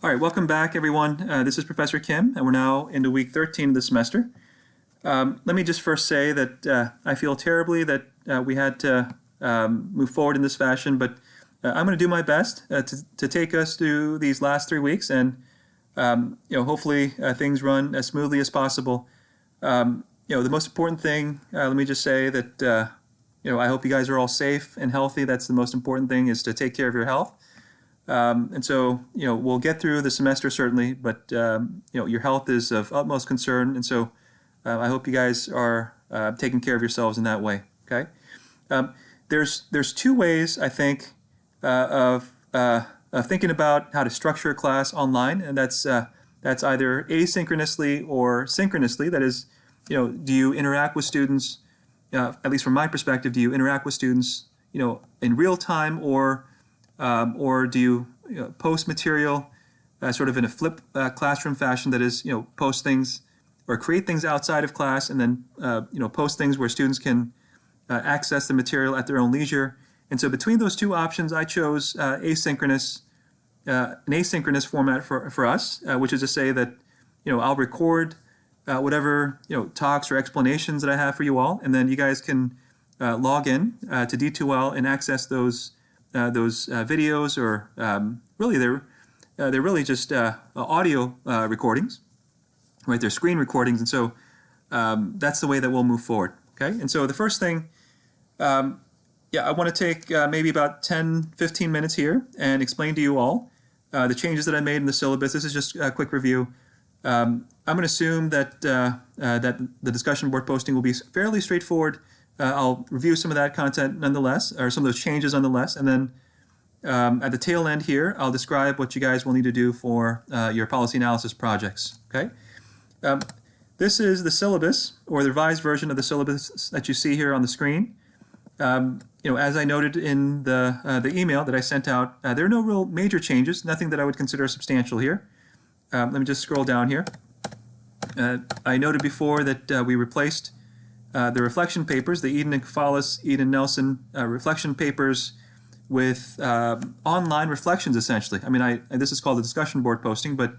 All right, welcome back, everyone. This is Professor Kim, and we're now into week 13 of the semester. Let me just first say that I feel terribly that we had to move forward in this fashion, but I'm going to do my best to take us through these last 3 weeks, and hopefully things run as smoothly as possible. The most important thing, let me just say that I hope you guys are all safe and healthy. That's the most important thing, is to take care of your health. And so, we'll get through the semester certainly, but, your health is of utmost concern. And so I hope you guys are taking care of yourselves in that way, okay? There's two ways, I think, of thinking about how to structure a class online, and that's either asynchronously or synchronously. That is, do you interact with students, at least from my perspective, do you interact with students, in real time, or do you, post material sort of in a flip classroom fashion, that is, post things or create things outside of class, and then, post things where students can access the material at their own leisure. And so between those two options, I chose an asynchronous format for us, which is to say that, I'll record whatever, talks or explanations that I have for you all, and then you guys can log in to D2L and access those videos, or really they're really just audio recordings, right? They're screen recordings, and so that's the way that we'll move forward. Okay, and so the first thing, I want to take maybe about 10-15 minutes here and explain to you all the changes that I made in the syllabus. This is just a quick review. I'm going to assume that that the discussion board posting will be fairly straightforward. I'll review some of that content nonetheless, or some of those changes nonetheless, and then at the tail end here, I'll describe what you guys will need to do for your policy analysis projects. Okay, this is the syllabus, or the revised version of the syllabus that you see here on the screen. As I noted in the email that I sent out, there are no real major changes, nothing that I would consider substantial here. Let me just scroll down here. I noted before that we replaced the reflection papers, the Eden and Kafalis, Eden Nelson reflection papers, with online reflections, essentially. I mean, this is called the discussion board posting, but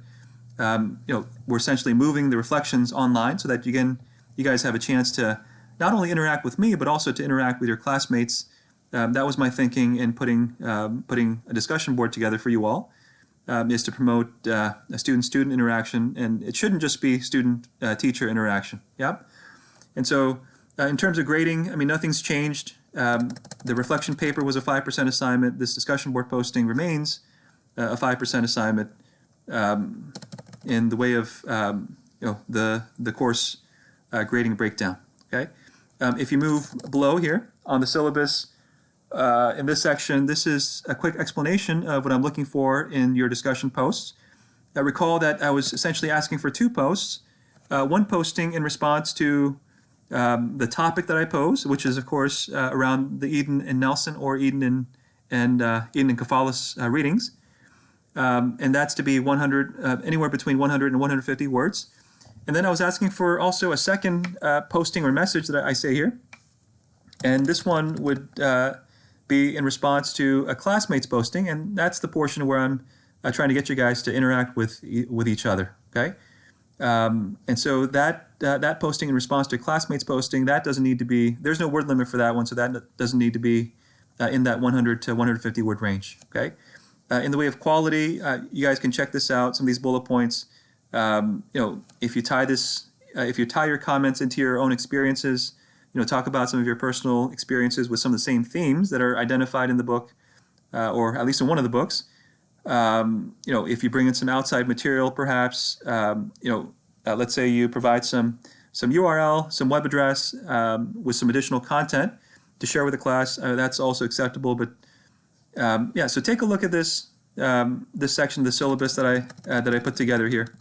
we're essentially moving the reflections online so that you guys have a chance to not only interact with me, but also to interact with your classmates. That was my thinking in putting a discussion board together for you all, is to promote a student-student interaction, and it shouldn't just be student-teacher interaction. Yep. And so in terms of grading, I mean, nothing's changed. The reflection paper was a 5% assignment. This discussion board posting remains a 5% assignment in the way of the course grading breakdown. Okay. If you move below here on the syllabus, in this section, this is a quick explanation of what I'm looking for in your discussion posts. Recall that I was essentially asking for two posts, one posting in response to the topic that I pose, which is, of course, around the Eden and Nelson, or Eden and Kafalis readings, and that's to be 100, anywhere between 100 and 150 words. And then I was asking for also a second posting or message that I say here, and this one would be in response to a classmate's posting, and that's the portion where I'm trying to get you guys to interact with each other. Okay. And so that posting in response to a classmate's posting, that doesn't need to be, there's no word limit for that one, so that doesn't need to be in that 100 to 150 word range. Okay. In the way of quality, you guys can check this out, some of these bullet points. If you tie your comments into your own experiences, talk about some of your personal experiences with some of the same themes that are identified in the book, or at least in one of the books. If you bring in some outside material, perhaps, let's say you provide some URL, some web address with some additional content to share with the class, that's also acceptable. But so take a look at this section of the syllabus that I put together here.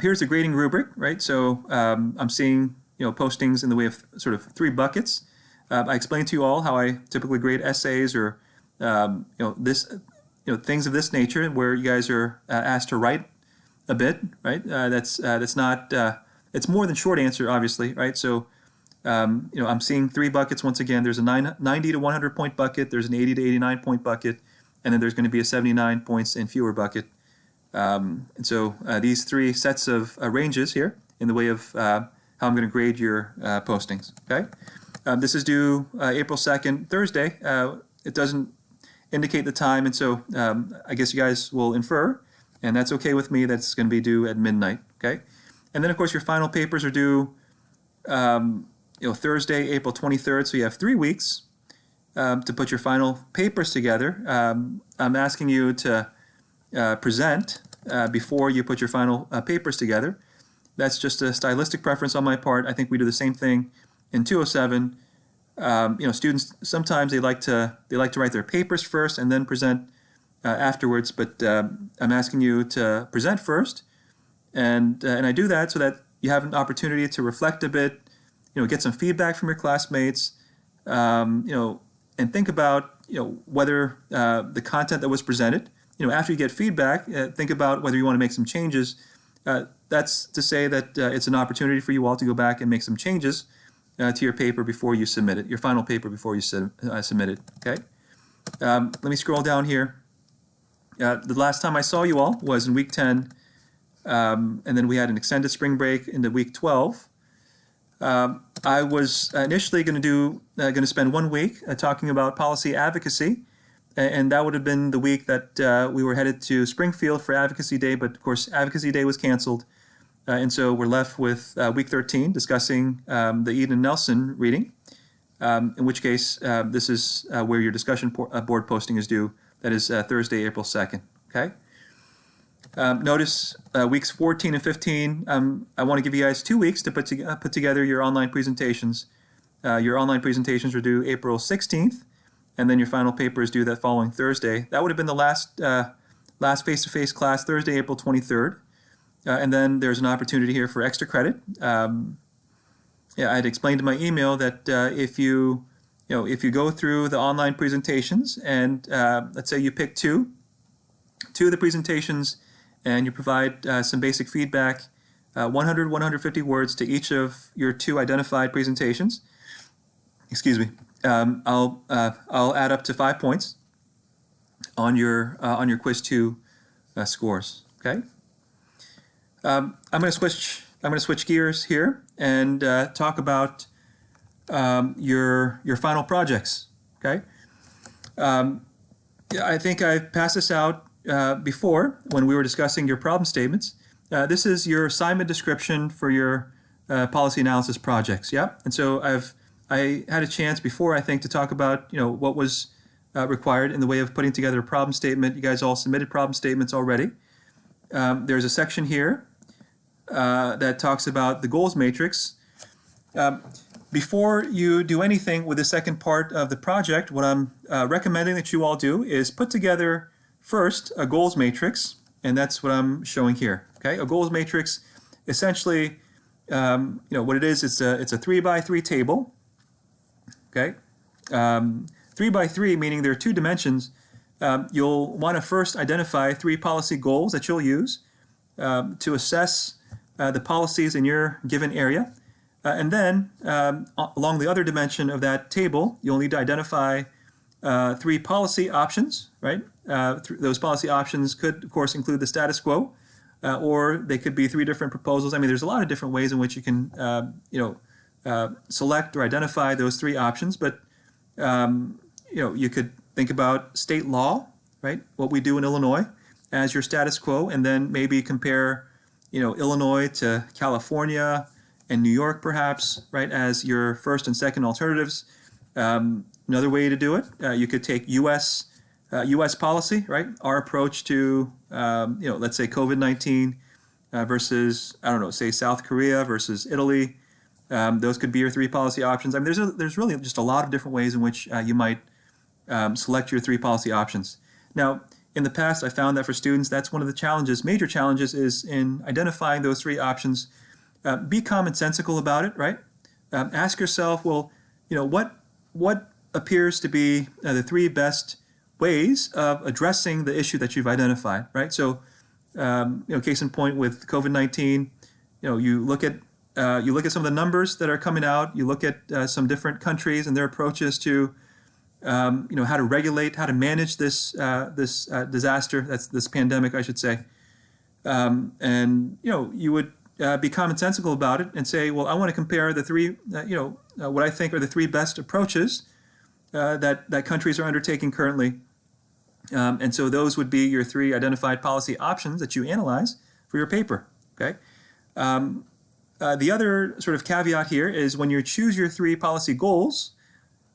Here's the grading rubric, right? So I'm seeing postings in the way of sort of 3 buckets. I explained to you all how I typically grade essays, or things of this nature, where you guys are asked to write a bit, right? That's not, it's more than short answer, obviously, right? So, I'm seeing 3 buckets once again. There's a 90 to 100 point bucket, there's an 80 to 89 point bucket, and then there's going to be a 79 points and fewer bucket. And so these three sets of ranges here in the way of how I'm going to grade your postings. Okay, this is due April 2nd, Thursday. It doesn't indicate the time, and so I guess you guys will infer, and that's okay with me. That's going to be due at midnight. Okay, and then of course your final papers are due Thursday, April 23rd. So you have 3 weeks to put your final papers together. I'm asking you to present before you put your final papers together. That's just a stylistic preference on my part. I think we do the same thing in 207. Students sometimes they like to write their papers first and then present afterwards. But I'm asking you to present first, and I do that so that you have an opportunity to reflect a bit, get some feedback from your classmates, and think about whether the content that was presented. After you get feedback, think about whether you want to make some changes. That's to say that it's an opportunity for you all to go back and make some changes to your paper before you submit it, your final paper before you submit it. Okay. Let me scroll down here. The last time I saw you all was in week 10, and then we had an extended spring break into week 12. I was initially going to spend 1 week talking about policy advocacy, and that would have been the week that we were headed to Springfield for Advocacy Day, but of course Advocacy Day was canceled, and so we're left with week 13 discussing the Eden and Nelson reading, in which case this is where your discussion board posting is due. That is Thursday, April 2nd. Okay. Notice weeks 14 and 15, I want to give you guys 2 weeks to put together your online presentations. Your online presentations are due April 16th, and then your final paper is due that following Thursday. That would have been the last face-to-face class, Thursday, April 23rd. And then there's an opportunity here for extra credit. I had explained in my email that if you go through the online presentations and let's say you pick two of the presentations, and you provide some basic feedback, 100, 150 words to each of your 2 identified presentations. Excuse me. I'll add up to 5 points on your quiz 2 scores. Okay. I'm going to switch gears here and talk about your final projects. Okay. I think I passed this out before when we were discussing your problem statements. This is your assignment description for your policy analysis projects. Yeah, and so I had a chance before, I think, to talk about what was required in the way of putting together a problem statement. You guys all submitted problem statements already. There's a section here that talks about the goals matrix. Before you do anything with the second part of the project, what I'm recommending that you all do is put together first a goals matrix, and that's what I'm showing here. Okay, a goals matrix, essentially, what it is, it's a 3x3 table. Okay, 3x3 meaning there are 2 dimensions. You'll want to first identify 3 policy goals that you'll use to assess the policies in your given area. And then along the other dimension of that table, you'll need to identify 3 policy options, right? Those policy options could, of course, include the status quo, or they could be 3 different proposals. I mean, there's a lot of different ways in which you can, select or identify those 3 options. But, you could think about state law, right? What we do in Illinois as your status quo, and then maybe compare, Illinois to California and New York, perhaps, right, as your first and second alternatives. Another way to do it, you could take U.S. Policy, right? Our approach to, let's say COVID-19 versus, say South Korea versus Italy. Those could be your 3 policy options. I mean, there's really just a lot of different ways in which you might select your 3 policy options. Now, in the past, I found that for students, that's one of the major challenges is in identifying those 3 options. Be commonsensical about it, right? Ask yourself, well, what appears to be the 3 best ways of addressing the issue that you've identified, right? So, case in point with COVID-19, you look at some of the numbers that are coming out. You look at some different countries and their approaches to how to regulate, how to manage this disaster, that's this pandemic, I should say. And you would be commonsensical about it and say, well, I want to compare the three, what I think are the three best approaches that countries are undertaking currently. And so those would be your three identified policy options that you analyze for your paper. Okay. The other sort of caveat here is when you choose your three policy goals,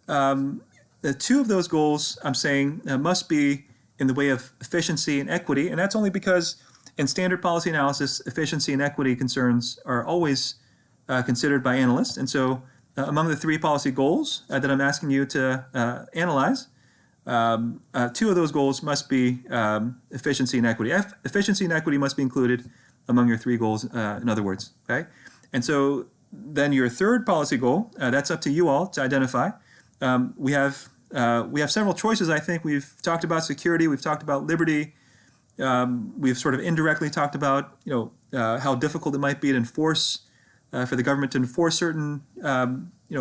the two of those goals I'm saying must be in the way of efficiency and equity, and that's only because in standard policy analysis, efficiency and equity concerns are always considered by analysts. And so among the three policy goals that I'm asking you to analyze, two of those goals must be efficiency and equity. Efficiency and equity must be included among your three goals, in other words. Okay? And so then your third policy goal, that's up to you all to identify. We have several choices, I think. We've talked about security. We've talked about liberty. We've sort of indirectly talked about, how difficult it might be to enforce, for the government to enforce certain,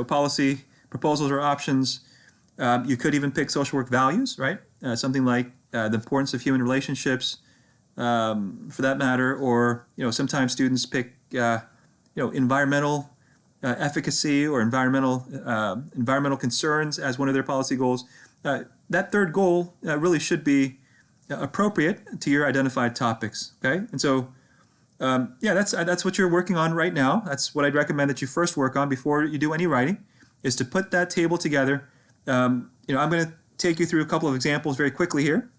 policy proposals or options. You could even pick social work values, right? Something like the importance of human relationships, for that matter, or sometimes students pick, environmental efficacy or environmental concerns as one of their policy goals. That third goal really should be appropriate to your identified topics. Okay, and so that's what you're working on right now. That's what I'd recommend that you first work on before you do any writing, is to put that table together. I'm going to take you through a couple of examples very quickly here.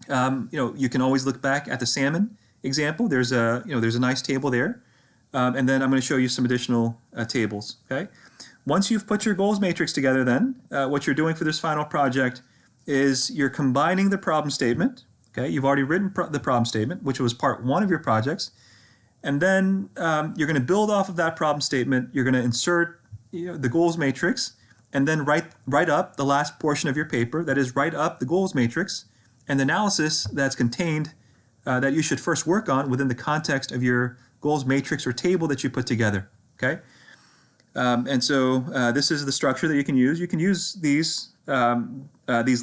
You can always look back at the salmon example. There's a nice table there, and then I'm going to show you some additional tables. Okay, once you've put your goals matrix together, then what you're doing for this final project is you're combining the problem statement. Okay, you've already written the problem statement, which was part one of your projects, and then you're going to build off of that problem statement. You're going to insert the goals matrix, and then write up the last portion of your paper. That is, write up the goals matrix and the analysis that's contained that you should first work on within the context of your goals matrix or table that you put together. Okay, and so this is the structure that you can use. You can use these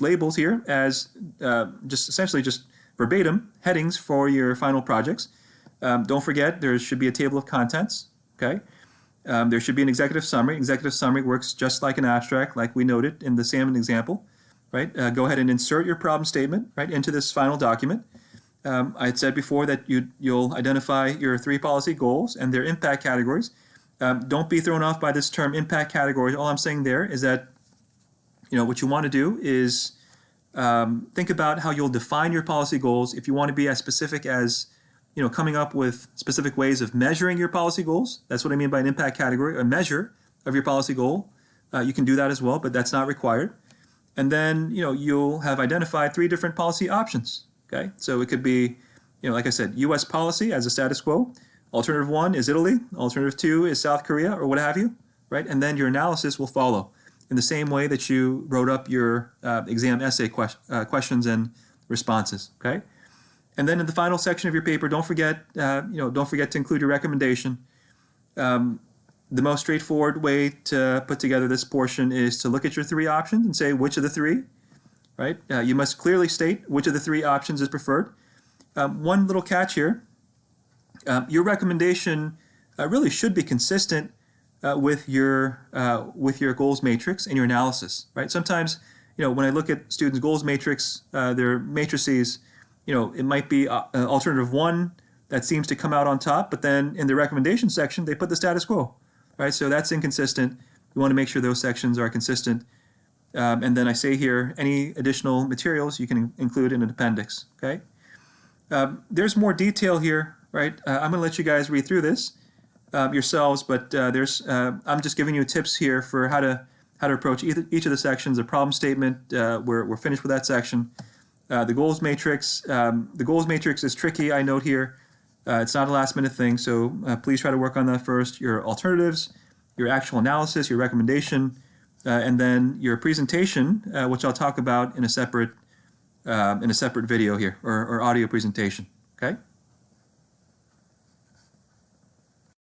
labels here as essentially just verbatim headings for your final projects. Don't forget, there should be a table of contents. Okay, there should be an executive summary. Executive summary works just like an abstract, like we noted in the salmon example. Right? Go ahead and insert your problem statement right into this final document. I had said before that you'll identify your three policy goals and their impact categories. Don't be thrown off by this term impact categories. All I'm saying there is that what you want to do is think about how you'll define your policy goals. If you want to be as specific as coming up with specific ways of measuring your policy goals, that's what I mean by an impact category, a measure of your policy goal. You can do that as well, but that's not required. And then you'll have identified three different policy options. Okay, so it could be like I said, U.S. policy as a status quo. Alternative 1 is Italy. Alternative 2 is South Korea, or what have you. Right, and then your analysis will follow in the same way that you wrote up your exam essay questions and responses. Okay, and then in the final section of your paper, don't forget to include your recommendation. The most straightforward way to put together this portion is to look at your three options and say which of the three. Right, you must clearly state which of the three options is preferred. One little catch here: your recommendation really should be consistent with your goals matrix and your analysis. Right, sometimes when I look at students' goals matrix, their matrices, it might be alternative 1 that seems to come out on top, but then in the recommendation section they put the status quo. Right, so that's inconsistent. You want to make sure those sections are consistent. And then I say here, any additional materials you can include in an appendix. Okay, there's more detail here. Right, I'm going to let you guys read through this yourselves, but I'm just giving you tips here for how to approach each of the sections. The problem statement, we're finished with that section. The goals matrix. The goals matrix is tricky, I note here. It's not a last-minute thing, so please try to work on that first. Your alternatives, your actual analysis, your recommendation, and then your presentation, which I'll talk about in a separate video here, or audio presentation. Okay.